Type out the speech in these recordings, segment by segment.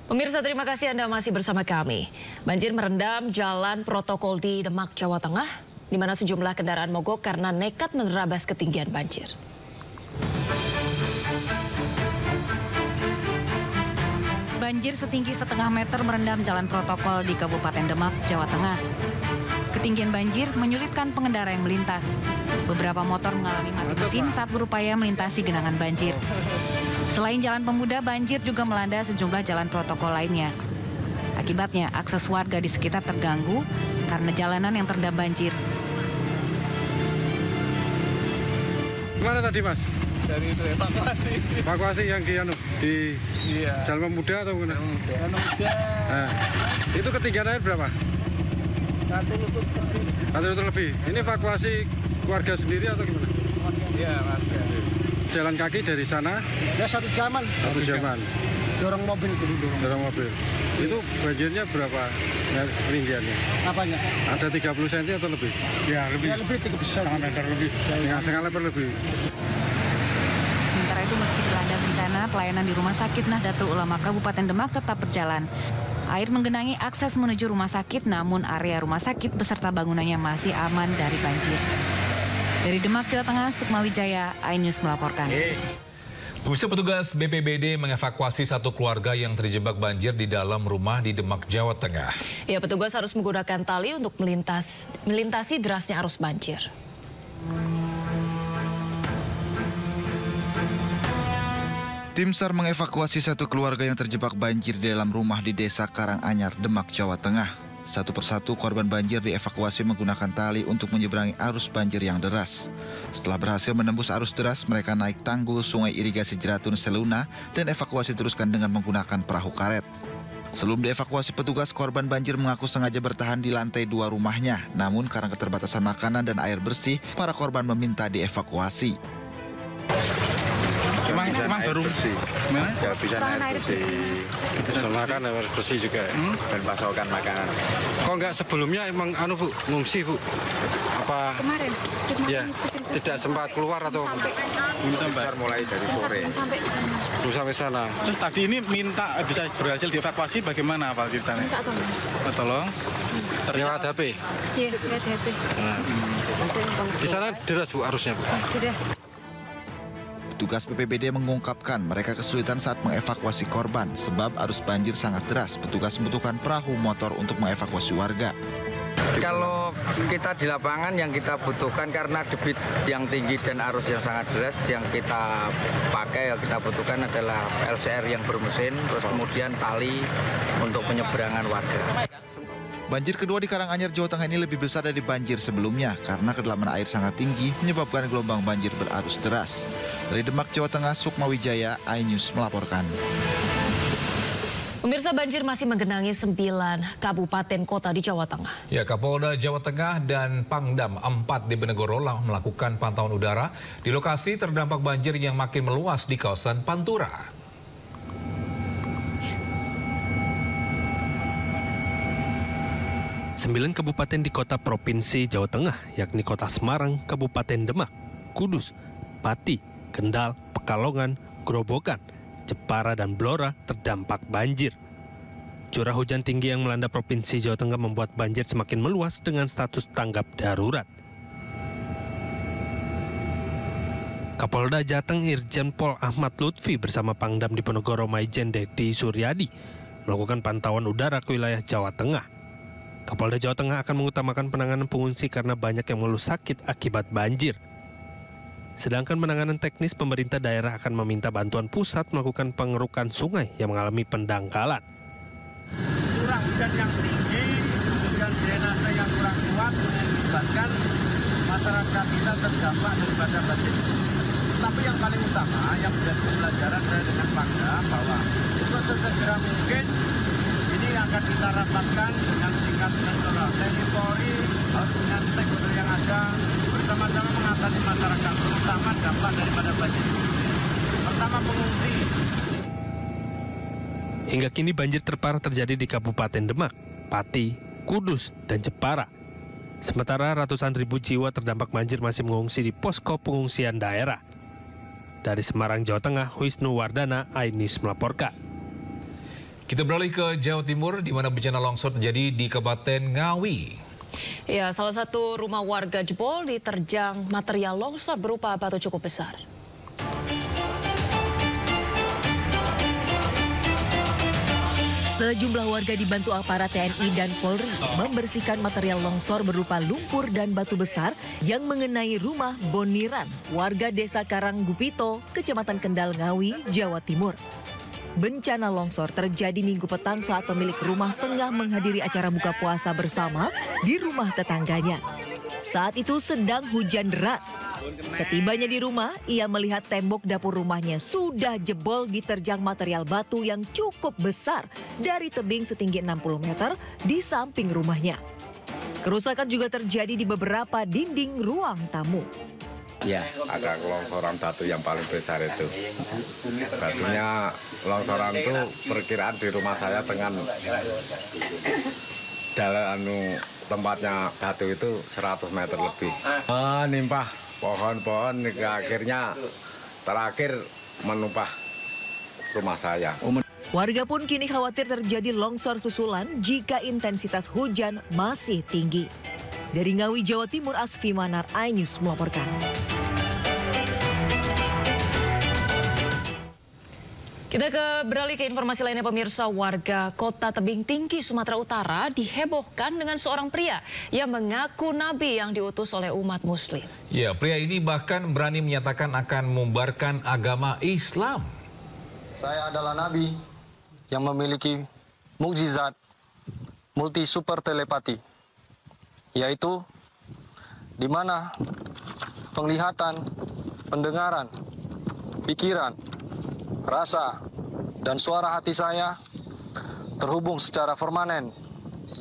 Pemirsa, terima kasih Anda masih bersama kami. Banjir merendam jalan protokol di Demak, Jawa Tengah, di mana sejumlah kendaraan mogok karena nekat menerabas ketinggian banjir. Banjir setinggi setengah meter merendam jalan protokol di Kabupaten Demak, Jawa Tengah. Ketinggian banjir menyulitkan pengendara yang melintas. Beberapa motor mengalami mati mesin saat berupaya melintasi genangan banjir. Selain Jalan Pemuda, banjir juga melanda sejumlah jalan protokol lainnya. Akibatnya, akses warga di sekitar terganggu karena jalanan yang terendam banjir. Gimana tadi, Mas? Dari itu evakuasi. Evakuasi yang di Jalan Pemuda atau gimana? Jalan Pemuda. Nah, itu ketinggian air berapa? 1 lutut lebih. 1 lutut lebih. Ini evakuasi keluarga sendiri atau gimana? Iya, warga. Jalan kaki dari sana? Ya 1 jaman. 1 jaman. Dorong mobil dulu. Dorong mobil. Itu banjirnya berapa ketinggiannya? Apanya? Ada 30 cm atau lebih? Ya, lebih 3 meter lebih. Setengah meter lebih. Sementara itu, meski dilanda bencana, pelayanan di Rumah Sakit Nahdlatul Ulama Kabupaten Demak tetap berjalan. Air menggenangi akses menuju rumah sakit, namun area rumah sakit beserta bangunannya masih aman dari banjir. Dari Demak, Jawa Tengah, Sukma Wijaya, iNews melaporkan. Pemirsa, petugas BPBD mengevakuasi satu keluarga yang terjebak banjir di dalam rumah di Demak, Jawa Tengah. Ya, petugas harus menggunakan tali untuk melintasi derasnya arus banjir. Tim SAR mengevakuasi satu keluarga yang terjebak banjir di dalam rumah di Desa Karanganyar, Demak, Jawa Tengah. Satu persatu korban banjir dievakuasi menggunakan tali untuk menyeberangi arus banjir yang deras. Setelah berhasil menembus arus deras, mereka naik tanggul Sungai Irigasi Jeratun Seluna dan evakuasi teruskan dengan menggunakan perahu karet. Sebelum dievakuasi petugas, korban banjir mengaku sengaja bertahan di lantai 2 rumahnya. Namun karena keterbatasan makanan dan air bersih, para korban meminta dievakuasi. Emang baru bersih. Kehabisan air bersih. Makan harus bersih juga. Dan pasokan makanan. Kok enggak sebelumnya emang Bu, ngungsi Bu? Apa? Kemarin Ya, tidak sempat keluar atau? Mulai dari sore. Belum sampai sana. Terus tadi ini minta bisa berhasil dievakuasi, bagaimana Pak ceritanya? minta tolong. Tolong. Lewat HP? Iya, lihat HP. Di sana deras Bu arusnya Bu? Deras. Petugas BPBD mengungkapkan mereka kesulitan saat mengevakuasi korban sebab arus banjir sangat deras. Petugas membutuhkan perahu motor untuk mengevakuasi warga. Kalau kita di lapangan yang kita butuhkan karena debit yang tinggi dan arus yang sangat deras, yang kita pakai, yang kita butuhkan adalah LCR yang bermesin, terus kemudian tali untuk penyeberangan warga. Banjir kedua di Karanganyar, Jawa Tengah ini lebih besar dari banjir sebelumnya karena kedalaman air sangat tinggi menyebabkan gelombang banjir berarus deras. Dari Demak, Jawa Tengah, Sukma Wijaya, iNews melaporkan. Pemirsa, banjir masih menggenangi 9 kabupaten kota di Jawa Tengah. Ya, Kapolda Jawa Tengah dan Pangdam 4 di Benegoro melakukan pantauan udara di lokasi terdampak banjir yang makin meluas di kawasan Pantura. 9 kabupaten di kota Provinsi Jawa Tengah, yakni Kota Semarang, Kabupaten Demak, Kudus, Pati, Kendal, Pekalongan, Grobogan, Jepara, dan Blora terdampak banjir. Curah hujan tinggi yang melanda Provinsi Jawa Tengah membuat banjir semakin meluas dengan status tanggap darurat. Kapolda Jateng Irjen Pol Ahmad Lutfi bersama Pangdam Diponegoro Maijen Dedi Suryadi melakukan pantauan udara ke wilayah Jawa Tengah. Kapolda Jawa Tengah akan mengutamakan penanganan pengungsi karena banyak yang mengeluh sakit akibat banjir. Sedangkan penanganan teknis, pemerintah daerah akan meminta bantuan pusat melakukan pengerukan sungai yang mengalami pendangkalan. Curah hujan yang tinggi, kemudian drainase yang kurang kuat menyebabkan masyarakat kita terdampak daripada banjir. Tapi yang paling utama, yang menjadi pembelajaran saya dengan Pangdam bahwa untuk sesegera mungkin ini akan kita rapatkan dengan tingkat nasional. TNI Polri harus dengan stakeholder yang ada bersama-sama mengatasi masyarakat, terutama dampak daripada banjir. Pertama, pengungsi. Hingga kini banjir terparah terjadi di Kabupaten Demak, Pati, Kudus, dan Jepara. Sementara ratusan ribu jiwa terdampak banjir masih mengungsi di posko pengungsian daerah. Dari Semarang, Jawa Tengah, Wisnu Wardana, iNews melaporkan. Kita beralih ke Jawa Timur, di mana bencana longsor terjadi di Kabupaten Ngawi. Ya, salah satu rumah warga jebol diterjang material longsor berupa batu cukup besar. Sejumlah warga dibantu aparat TNI dan Polri membersihkan material longsor berupa lumpur dan batu besar yang mengenai rumah Boniran, warga Desa Karanggupito, Kecamatan Kendal, Ngawi, Jawa Timur. Bencana longsor terjadi Minggu petang saat pemilik rumah tengah menghadiri acara buka puasa bersama di rumah tetangganya. Saat itu sedang hujan deras. Setibanya di rumah, ia melihat tembok dapur rumahnya sudah jebol diterjang material batu yang cukup besar dari tebing setinggi 60 meter di samping rumahnya. Kerusakan juga terjadi di beberapa dinding ruang tamu. Ya, ada longsoran batu yang paling besar itu. Batunya longsoran itu perkiraan di rumah saya dengan tempatnya batu itu 100 meter lebih. Nimpah pohon-pohon akhirnya terakhir menumpah rumah saya. Warga pun kini khawatir terjadi longsor susulan jika intensitas hujan masih tinggi. Dari Ngawi, Jawa Timur, Asfi Manar, iNews melaporkan. Kita beralih ke informasi lainnya, pemirsa. Warga Kota Tebing Tinggi, Sumatera Utara dihebohkan dengan seorang pria yang mengaku nabi yang diutus oleh umat muslim. Ya, pria ini bahkan berani menyatakan akan membubarkan agama Islam. Saya adalah nabi yang memiliki mukjizat multi super telepati, yaitu di mana penglihatan, pendengaran, pikiran, rasa, dan suara hati saya terhubung secara permanen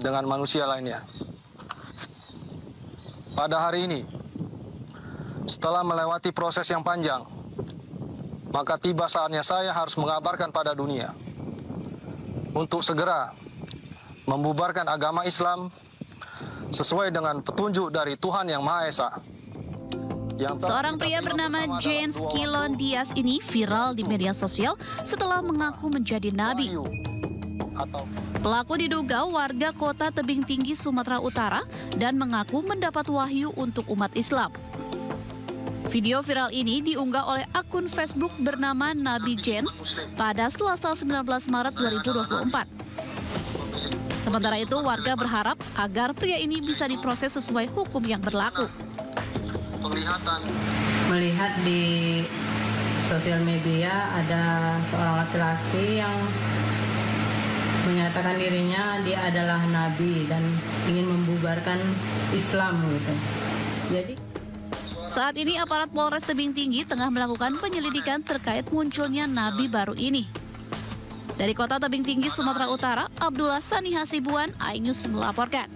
dengan manusia lainnya. Pada hari ini, setelah melewati proses yang panjang, maka tiba saatnya saya harus mengabarkan pada dunia untuk segera membubarkan agama Islam sesuai dengan petunjuk dari Tuhan Yang Maha Esa. Seorang pria bernama James Kilon Diaz ini viral di media sosial setelah mengaku menjadi nabi. Pelaku diduga warga Kota Tebing Tinggi, Sumatera Utara dan mengaku mendapat wahyu untuk umat Islam. Video viral ini diunggah oleh akun Facebook bernama Nabi James pada Selasa 19 Maret 2024. Sementara itu, warga berharap agar pria ini bisa diproses sesuai hukum yang berlaku. Melihat di sosial media ada seorang laki-laki yang menyatakan dirinya dia adalah nabi dan ingin membubarkan Islam gitu. Jadi saat ini aparat Polres Tebing Tinggi tengah melakukan penyelidikan terkait munculnya nabi baru ini. Dari Kota Tebing Tinggi, Sumatera Utara, Abdullah Sani Hasibuan, iNews melaporkan.